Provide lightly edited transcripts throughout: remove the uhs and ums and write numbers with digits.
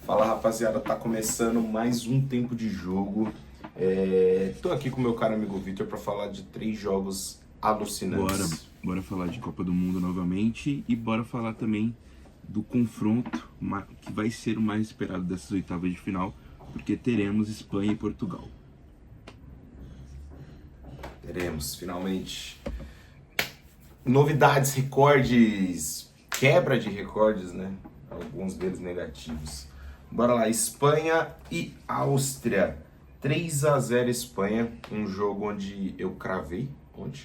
Fala rapaziada, tá começando mais um tempo de jogo. Tô aqui com meu caro amigo Victor para falar de 3 jogos Bora, alucinantes. bora falar de Copa do Mundo novamente e bora falar também do confronto que vai ser o mais esperado dessas oitavas de final, porque teremos Espanha e Portugal. Teremos finalmente novidades, recordes, quebra de recordes, né? Alguns deles negativos. Bora lá, Espanha e Áustria. 3-0 Espanha, um jogo onde eu cravei ontem,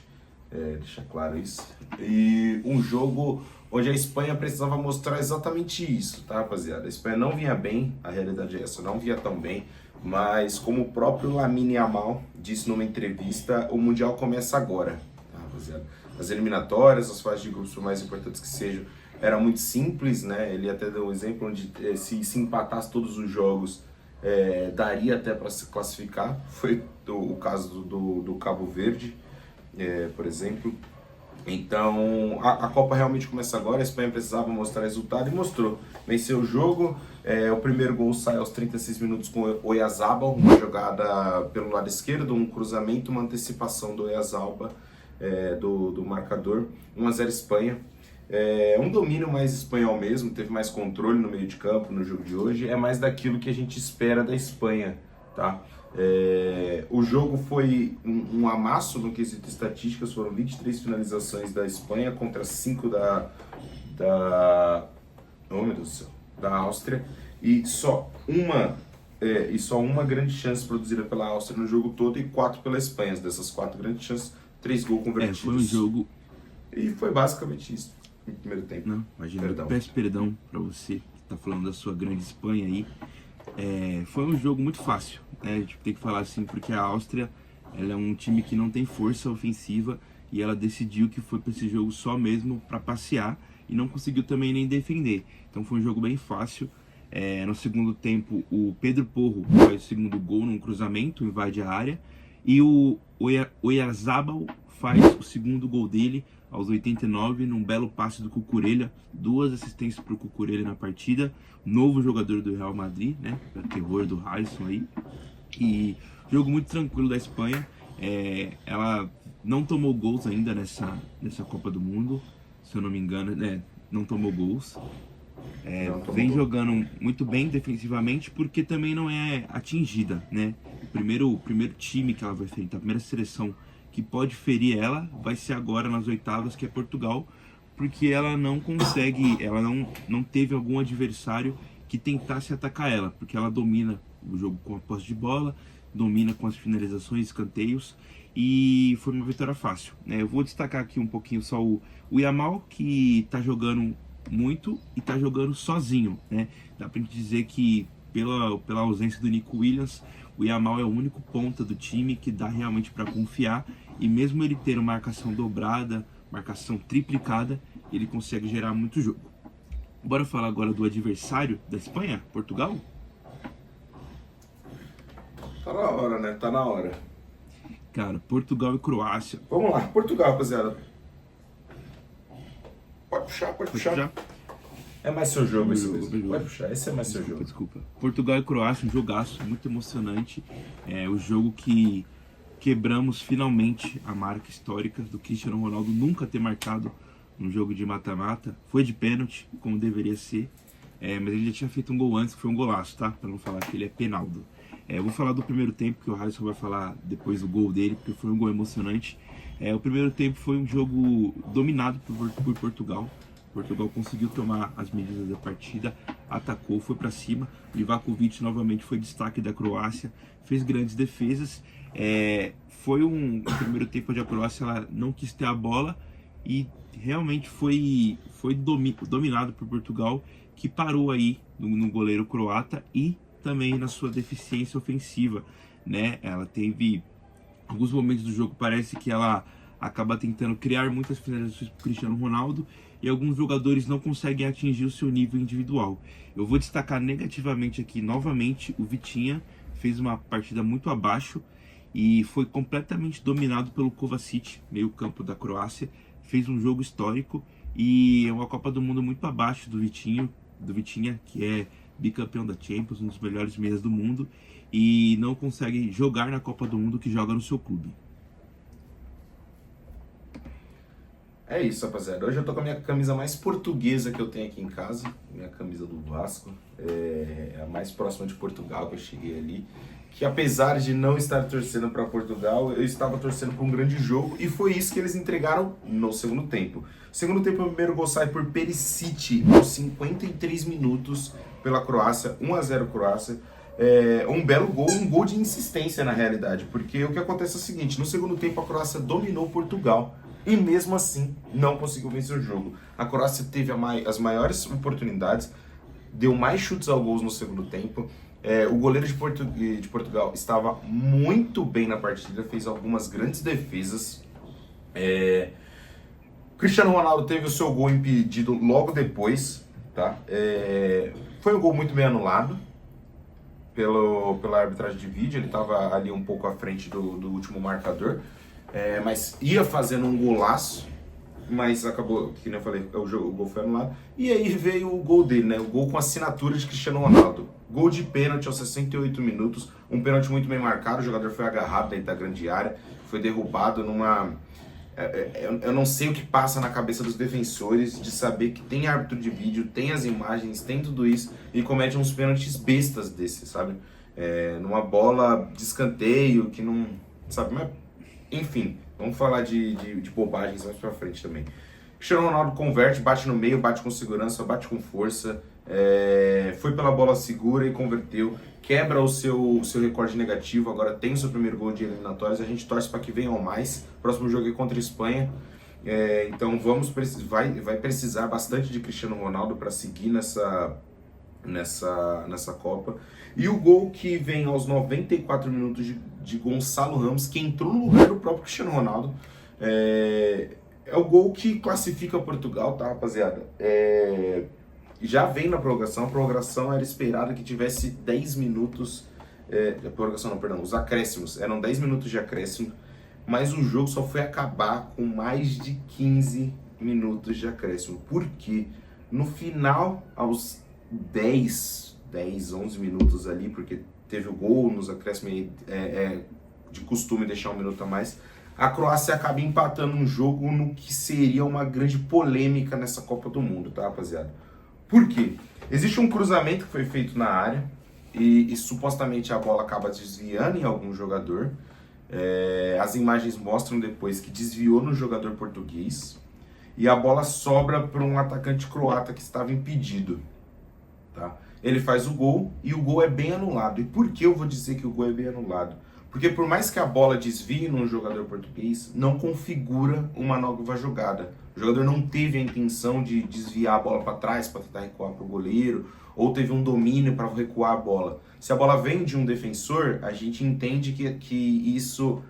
deixa claro isso. E um jogo onde a Espanha precisava mostrar exatamente isso, tá, rapaziada? A Espanha não vinha bem, a realidade é essa, não vinha tão bem, mas como o próprio Lamine Yamal disse numa entrevista, o Mundial começa agora, tá, rapaziada? As eliminatórias, as fases de grupos, por mais importantes que sejam, era muito simples, né? Ele até deu um exemplo onde se empatasse todos os jogos, daria até para se classificar. Foi o caso do Cabo Verde, por exemplo. Então a Copa realmente começa agora. A Espanha precisava mostrar resultado e mostrou. Venceu o jogo. O primeiro gol sai aos 36 minutos com o Oyarzabal, uma jogada pelo lado esquerdo, um cruzamento, uma antecipação do Oyarzabal, do marcador. 1-0 Espanha. Um domínio mais espanhol mesmo, teve mais controle no meio de campo no jogo de hoje, é mais daquilo que a gente espera da Espanha, tá? O jogo foi um amasso no quesito estatísticas, foram 23 finalizações da Espanha contra 5 oh meu Deus do céu, da Áustria, e só uma grande chance produzida pela Áustria no jogo todo e 4 pela Espanha. Dessas 4 grandes chances, 3 gols convertidos. Foi um jogo... E foi basicamente isso no primeiro tempo. Não, imagina, Perdão. peço perdão pra você que tá falando da sua grande Espanha aí. Foi um jogo muito fácil, né? A gente tem que falar assim, porque a Áustria, ela é um time que não tem força ofensiva e ela decidiu que foi para esse jogo só mesmo para passear e não conseguiu também nem defender. Então foi um jogo bem fácil. No segundo tempo, o Pedro Porro faz o segundo gol num cruzamento, invade a área, e o Oyarzabal faz o segundo gol dele aos 89, num belo passe do Cucurella, 2 assistências para o Cucurella na partida, novo jogador do Real Madrid, né, o terror do Alisson aí, e jogo muito tranquilo da Espanha. Ela não tomou gols ainda nessa Copa do Mundo, se eu não me engano, né, não tomou gols. Vem jogando muito bem defensivamente, porque também não é atingida, né? O primeiro time que ela vai enfrentar, a primeira seleção que pode ferir ela, vai ser agora nas oitavas, que é Portugal, porque ela não consegue, ela não teve algum adversário que tentasse atacar ela, porque ela domina o jogo com a posse de bola, domina com as finalizações, escanteios, e foi uma vitória fácil, né? Eu vou destacar aqui um pouquinho só o Yamal, que tá jogando muito e tá jogando sozinho, né? Dá pra gente dizer que pela ausência do Nico Williams, o Yamal é o único ponta do time que dá realmente para confiar, e mesmo ele ter uma marcação dobrada, marcação triplicada, ele consegue gerar muito jogo. Bora falar agora do adversário da Espanha, Portugal? Tá na hora, né? Tá na hora. Cara, Portugal e Croácia. Vamos lá, Portugal, rapaziada. Pode puxar. Já? É mais seu jogo esse Meu mesmo. jogo. Pode puxar, esse é mais seu jogo. Desculpa. Portugal e Croácia, um jogaço muito emocionante. O jogo que quebramos finalmente a marca histórica do Cristiano Ronaldo nunca ter marcado um jogo de mata-mata. Foi de pênalti, como deveria ser, mas ele já tinha feito um gol antes, que foi um golaço, tá? Pra não falar que ele é penaldo. Eu vou falar do primeiro tempo, que o Alisson vai falar depois do gol dele, porque foi um gol emocionante. O primeiro tempo foi um jogo dominado por Portugal. Portugal conseguiu tomar as medidas da partida, atacou, foi para cima. Livakovic novamente foi destaque da Croácia, fez grandes defesas. Foi um primeiro tempo onde a Croácia ela não quis ter a bola e realmente foi dominado por Portugal, que parou aí no goleiro croata e também na sua deficiência ofensiva, né? Ela teve alguns momentos do jogo, parece que ela acaba tentando criar muitas finalizações para o Cristiano Ronaldo e alguns jogadores não conseguem atingir o seu nível individual. Eu vou destacar negativamente aqui novamente o Vitinha, fez uma partida muito abaixo e foi completamente dominado pelo Kovacic, meio campo da Croácia, fez um jogo histórico e é uma Copa do Mundo muito abaixo do Vitinha, que é bicampeão da Champions, um dos melhores meias do mundo, e não consegue jogar na Copa do Mundo que joga no seu clube. É isso, rapaziada. Hoje eu tô com a minha camisa mais portuguesa que eu tenho aqui em casa. Minha camisa do Vasco. É a mais próxima de Portugal que eu cheguei ali. Que apesar de não estar torcendo para Portugal, eu estava torcendo para um grande jogo. E foi isso que eles entregaram no segundo tempo. Segundo tempo, o primeiro gol sai por Perisic, aos 53 minutos pela Croácia. 1-0 Croácia. Um belo gol, um gol de insistência na realidade. Porque o que acontece é o seguinte, no segundo tempo a Croácia dominou Portugal. E mesmo assim, não conseguiu vencer o jogo. A Croácia teve as maiores oportunidades, deu mais chutes ao gol no segundo tempo. O goleiro de Portugal estava muito bem na partida, fez algumas grandes defesas. Cristiano Ronaldo teve o seu gol impedido logo depois. Tá? Foi um gol muito bem anulado pela arbitragem de vídeo, ele estava ali um pouco à frente do último marcador. Mas ia fazendo um golaço, mas acabou, que nem eu falei, o gol foi anulado. E aí veio o gol dele, né? O gol com assinatura de Cristiano Ronaldo. Gol de pênalti aos 68 minutos, um pênalti muito bem marcado, o jogador foi agarrado dentro da grande área, foi derrubado numa... Eu não sei o que passa na cabeça dos defensores de saber que tem árbitro de vídeo, tem as imagens, tem tudo isso, e comete uns pênaltis bestas desses, sabe? Numa bola de escanteio, que não... sabe, mas... Enfim, vamos falar de bobagens mais pra frente também. Cristiano Ronaldo converte, bate no meio, bate com segurança, bate com força, foi pela bola segura e converteu, quebra o seu recorde negativo, agora tem o seu primeiro gol de eliminatórias, a gente torce para que venham mais. Próximo jogo é contra a Espanha, então vai precisar bastante de Cristiano Ronaldo para seguir nessa Copa. E o gol que vem aos 94 minutos de Gonçalo Ramos, que entrou no lugar do próprio Cristiano Ronaldo, é o gol que classifica Portugal, tá, rapaziada? Já vem na prorrogação, a prorrogação era esperada que tivesse 10 minutos, os acréscimos, eram 10 minutos de acréscimo, mas o jogo só foi acabar com mais de 15 minutos de acréscimo, porque no final, aos 10, 11 minutos ali, porque teve o gol nos acréscimos, de costume deixar um minuto a mais, a Croácia acaba empatando um jogo no que seria uma grande polêmica nessa Copa do Mundo, tá, rapaziada? Por quê? Existe um cruzamento que foi feito na área e supostamente a bola acaba desviando em algum jogador. As imagens mostram depois que desviou no jogador português e a bola sobra para um atacante croata que estava impedido. Tá? Ele faz o gol e o gol é bem anulado. E por que eu vou dizer que o gol é bem anulado? Porque por mais que a bola desvie num jogador português, não configura uma nova jogada. O jogador não teve a intenção de desviar a bola para trás para tentar recuar para o goleiro, ou teve um domínio para recuar a bola. Se a bola vem de um defensor, a gente entende que isso,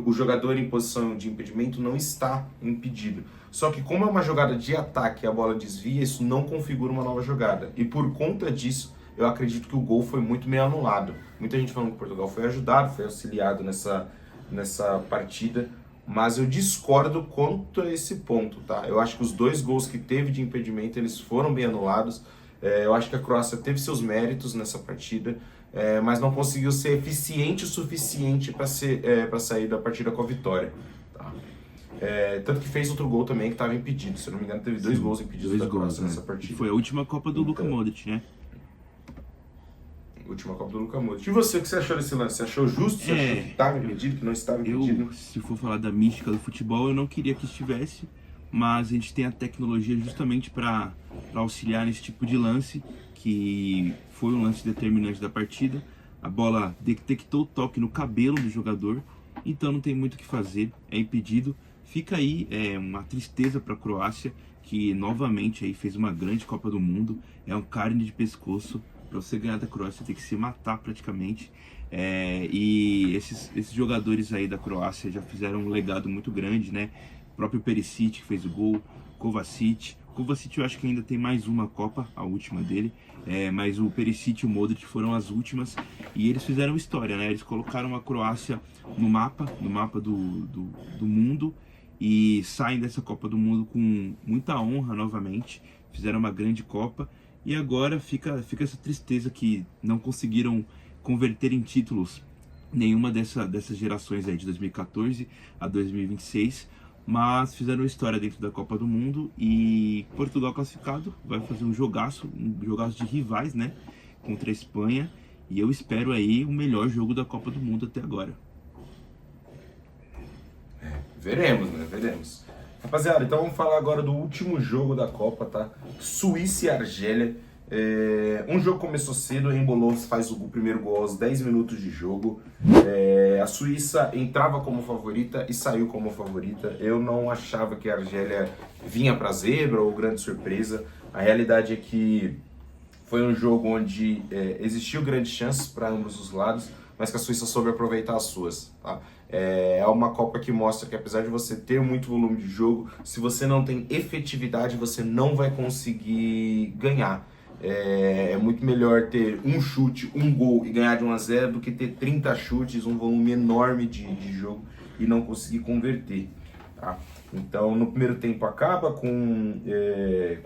o jogador em posição de impedimento não está impedido. Só que como é uma jogada de ataque e a bola desvia, isso não configura uma nova jogada. E por conta disso, eu acredito que o gol foi muito meio anulado. Muita gente falando que Portugal foi ajudado, foi auxiliado nessa partida, mas eu discordo quanto a esse ponto, tá? Eu acho que os dois gols que teve de impedimento, eles foram bem anulados. Eu acho que a Croácia teve seus méritos nessa partida, mas não conseguiu ser eficiente o suficiente para sair da partida com a vitória, tá? Tanto que fez outro gol também que estava impedido. Se eu não me engano, teve dois gols impedidos da Croácia nessa partida. Foi a última Copa do Luka Modric, né? Última Copa do Luka Modric. E você, o que você achou desse lance? Você achou justo? Você achou que estava impedido, que não estava impedido? Se for falar da mística do futebol, eu não queria que estivesse, mas a gente tem a tecnologia justamente para auxiliar nesse tipo de lance, que foi um lance determinante da partida. A bola detectou o toque no cabelo do jogador, então não tem muito o que fazer, é impedido. Fica aí uma tristeza para a Croácia, que novamente aí fez uma grande Copa do Mundo, é um carne de pescoço. Para você ganhar da Croácia tem que se matar praticamente. E esses jogadores aí da Croácia já fizeram um legado muito grande, né? O próprio Perisic que fez o gol, Kovacic eu acho que ainda tem mais uma Copa, a última dele, mas o Perisic e o Modric foram as últimas e eles fizeram história, né? Eles colocaram a Croácia no mapa do mundo e saem dessa Copa do Mundo com muita honra novamente, fizeram uma grande Copa. E agora fica essa tristeza que não conseguiram converter em títulos nenhuma dessas gerações aí de 2014 a 2026, mas fizeram história dentro da Copa do Mundo e Portugal classificado vai fazer um jogaço de rivais, né, contra a Espanha, e eu espero aí o melhor jogo da Copa do Mundo até agora. Veremos, né? Veremos. Rapaziada, então vamos falar agora do último jogo da Copa, tá? Suíça e Argélia. Um jogo começou cedo, embolou, faz o primeiro gol aos 10 minutos de jogo. A Suíça entrava como favorita e saiu como favorita. Eu não achava que a Argélia vinha pra zebra ou grande surpresa. A realidade é que foi um jogo onde existiu grandes chances para ambos os lados, mas que a Suíça soube aproveitar as suas. Tá? É uma Copa que mostra que apesar de você ter muito volume de jogo, se você não tem efetividade, você não vai conseguir ganhar. É muito melhor ter um chute, um gol e ganhar de 1-0 do que ter 30 chutes, um volume enorme de jogo e não conseguir converter. Tá? Então, no primeiro tempo acaba com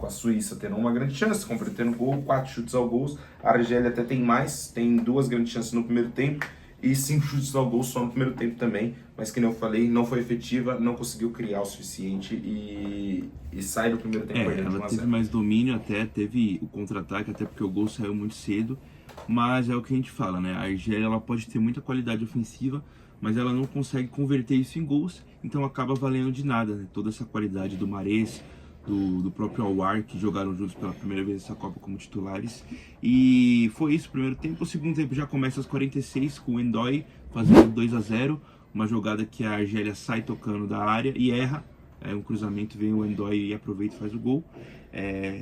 a Suíça tendo uma grande chance, convertendo gol, 4 chutes ao gol. A Argélia até tem mais, tem 2 grandes chances no primeiro tempo e 5 chutes ao gol só no primeiro tempo também. Mas, que nem eu falei, não foi efetiva, não conseguiu criar o suficiente e sai do primeiro tempo perdendo de 1-0. Ela teve mais domínio até, teve o contra-ataque, até porque o gol saiu muito cedo. Mas é o que a gente fala, né? A Argélia ela pode ter muita qualidade ofensiva, mas ela não consegue converter isso em gols, então acaba valendo de nada, né? Toda essa qualidade do Mahrez, do próprio Aouar, que jogaram juntos pela primeira vez essa Copa como titulares. E foi isso o primeiro tempo. O segundo tempo já começa aos 46 com o Endoy fazendo 2-0, uma jogada que a Argélia sai tocando da área e erra. Um cruzamento, vem o Endoy e aproveita e faz o gol.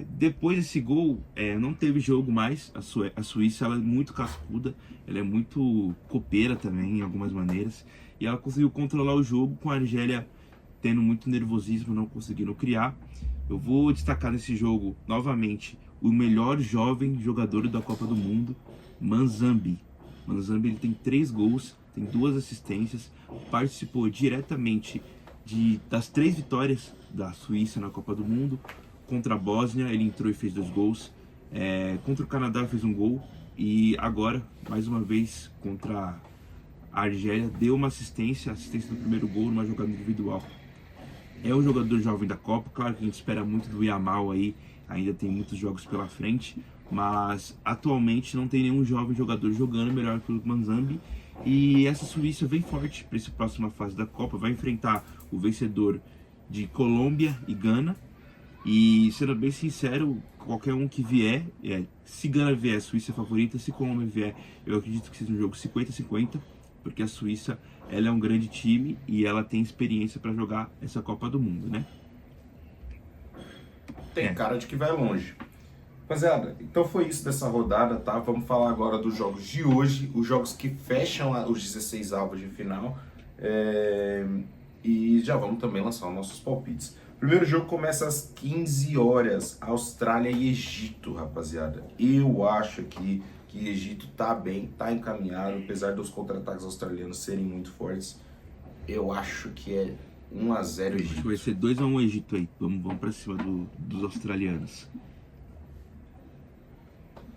Depois desse gol, não teve jogo mais. A Suíça ela é muito cascuda, ela é muito copeira também, em algumas maneiras. E ela conseguiu controlar o jogo com a Argélia tendo muito nervosismo, não conseguindo criar. Eu vou destacar nesse jogo, novamente, o melhor jovem jogador da Copa do Mundo, Manzambi. Manzambi ele tem 3 gols, tem 2 assistências, participou diretamente das 3 vitórias da Suíça na Copa do Mundo. Contra a Bósnia ele entrou e fez 2 gols, contra o Canadá fez 1 gol e agora, mais uma vez, contra a Argélia, deu uma assistência do primeiro gol numa jogada individual. É um jogador jovem da Copa, claro que a gente espera muito do Yamal aí, ainda tem muitos jogos pela frente, mas atualmente não tem nenhum jovem jogador jogando melhor que o Manzambi. E essa Suíça vem forte para essa próxima fase da Copa, vai enfrentar o vencedor de Colômbia e Gana. E sendo bem sincero, qualquer um que vier, se Gana vier, a Suíça é favorita, se Colômbia vier, eu acredito que seja um jogo 50-50, porque a Suíça ela é um grande time e ela tem experiência para jogar essa Copa do Mundo, né? Tem cara de que vai longe. Rapaziada, então foi isso dessa rodada, tá? Vamos falar agora dos jogos de hoje, os jogos que fecham os 16 avos de final. E já vamos também lançar os nossos palpites. O primeiro jogo começa às 15 horas, Austrália e Egito, rapaziada. Eu acho que Egito tá bem, tá encaminhado, apesar dos contra-ataques australianos serem muito fortes. Eu acho que é 1-0 Egito. Acho que vai ser 2-1 Egito aí. Vamos pra cima dos australianos.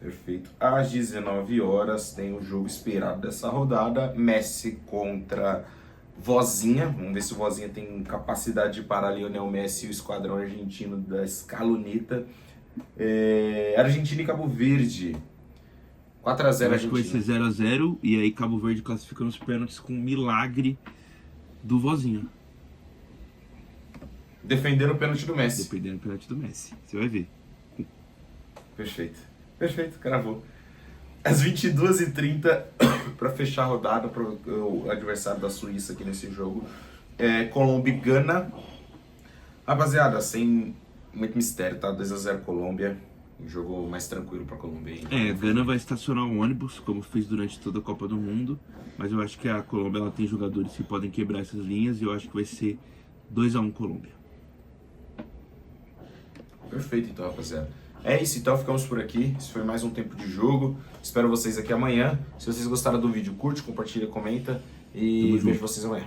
Perfeito. Às 19 horas tem o jogo esperado dessa rodada, Messi contra Vozinha. Vamos ver se o Vozinha tem capacidade de parar Lionel Messi e o esquadrão argentino da Escaloneta. Argentina e Cabo Verde. 4-0 Argentina. Acho que vai ser 0-0 e aí Cabo Verde classifica nos pênaltis com um milagre do Vozinha. Defendendo o pênalti do Messi. Dependendo do pênalti do Messi. Você vai ver. Perfeito. Perfeito, cravou. Às 22h30, para fechar a rodada, para o adversário da Suíça aqui nesse jogo, Colômbia e Gana. Rapaziada, sem muito mistério, tá? 2-0 Colômbia. Um jogo mais tranquilo para Colômbia. Gana vai estacionar um ônibus, como fez durante toda a Copa do Mundo. Mas eu acho que a Colômbia ela tem jogadores que podem quebrar essas linhas e eu acho que vai ser 2-1 Colômbia. Perfeito, então, rapaziada. É isso, então ficamos por aqui. Esse foi mais um tempo de jogo. Espero vocês aqui amanhã. Se vocês gostaram do vídeo, curte, compartilha, comenta. E vejo vocês amanhã.